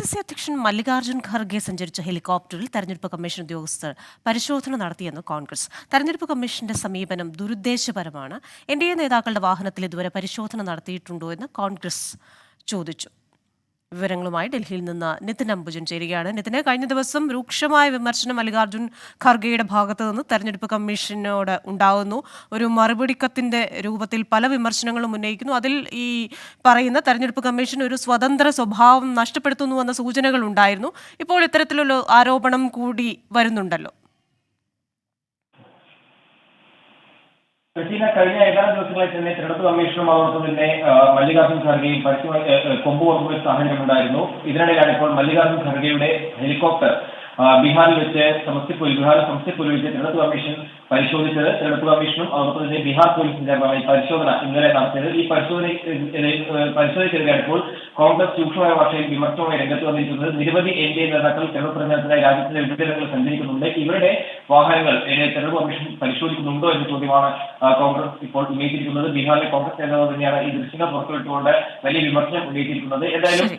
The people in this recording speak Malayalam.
കോൺഗ്രസ് അധ്യക്ഷൻ മല്ലികാർജ്ജുൻ ഖർഗെ സഞ്ചരിച്ച ഹെലികോപ്റ്ററിൽ തെരഞ്ഞെടുപ്പ് കമ്മീഷൻ ഉദ്യോഗസ്ഥർ പരിശോധന നടത്തിയെന്ന് കോൺഗ്രസ്. തെരഞ്ഞെടുപ്പ് കമ്മീഷന്റെ സമീപനം ദുരുദ്ദേശപരമാണ്. എൻഡിഎ നേതാക്കളുടെ വാഹനത്തിൽ ഇതുവരെ പരിശോധന നടത്തിയിട്ടുണ്ടോ എന്ന് കോൺഗ്രസ് ചോദിച്ചു. വിവരങ്ങളുമായി ഡൽഹിയിൽ നിന്ന് നിതിൻ അംബുജൻ ചേരുകയാണ്. നിതിന്, കഴിഞ്ഞ ദിവസം രൂക്ഷമായ വിമർശനം മല്ലികാർജ്ജുൻ ഖർഗെയുടെ ഭാഗത്തു നിന്ന് തെരഞ്ഞെടുപ്പ് കമ്മീഷനോട് ഉണ്ടാകുന്നു. ഒരു മറുപടി കത്തിന്റെ രൂപത്തിൽ പല വിമർശനങ്ങളും ഉന്നയിക്കുന്നു. അതിൽ ഈ പറയുന്ന തെരഞ്ഞെടുപ്പ് കമ്മീഷൻ ഒരു സ്വതന്ത്ര സ്വഭാവം നഷ്ടപ്പെടുത്തുന്നുവെന്ന സൂചനകൾ ഉണ്ടായിരുന്നു. ഇപ്പോൾ ഇത്തരത്തിലുള്ള ആരോപണം കൂടി വരുന്നുണ്ടല്ലോ. കഴിഞ്ഞ ഏതാനും ദിവസങ്ങളായി തന്നെ തെരഞ്ഞെടുപ്പ് കമ്മീഷനും അതോടൊപ്പം തന്നെ മല്ലികാർജ്ജുൻ ഖർഗെയും കൊമ്പ് കൊടുക്കുന്ന സാഹചര്യം ഉണ്ടായിരുന്നു. ഇതിനിടയിലാണ് ഇപ്പോൾ മല്ലികാർജ്ജുൻ ഖർഗെയുടെ ഹെലികോപ്റ്റർ ബീഹാറിൽ സമസ്തിപൂരിൽ വെച്ച് തെരഞ്ഞെടുപ്പ് കമ്മീഷൻ പരിശോധിച്ചത്. തെരഞ്ഞെടുപ്പ് കമ്മീഷനും അതോടൊപ്പം തന്നെ ബീഹാർ പോലീസും ചേർന്നാണ് ഈ പരിശോധന ഇന്നലെ നടത്തിയത്. ഈ പരിശോധനയ്ക്കെതിരെ ഇപ്പോൾ കോൺഗ്രസ് രൂക്ഷമായ ഭാഷയിൽ വിമർശനവുമായി രംഗത്ത് വന്നിരിക്കുന്നത്. നിരവധി എൻഡിഎ നേതാക്കൾ തെരഞ്ഞെടുപ്പ് പ്രചാരണത്തിനായി രാജ്യത്തിന്റെ വിവിധ സഞ്ചരിക്കുന്നുണ്ട്. ഇവരുടെ വാഹനങ്ങൾ തെരഞ്ഞെടുപ്പ് കമ്മീഷൻ പരിശോധിക്കുന്നുണ്ടോ എന്ന ചോദ്യമാണ് കോൺഗ്രസ് ഇപ്പോൾ ഉന്നയിച്ചിരിക്കുന്നത്. ബീഹാറിലെ കോൺഗ്രസ് നേതാവ് തന്നെയാണ് ഈ ദൃശ്യങ്ങൾ പുറത്തുവിട്ടുകൊണ്ട് വലിയ വിമർശനം ഉന്നയിച്ചിരിക്കുന്നത്. എന്തായാലും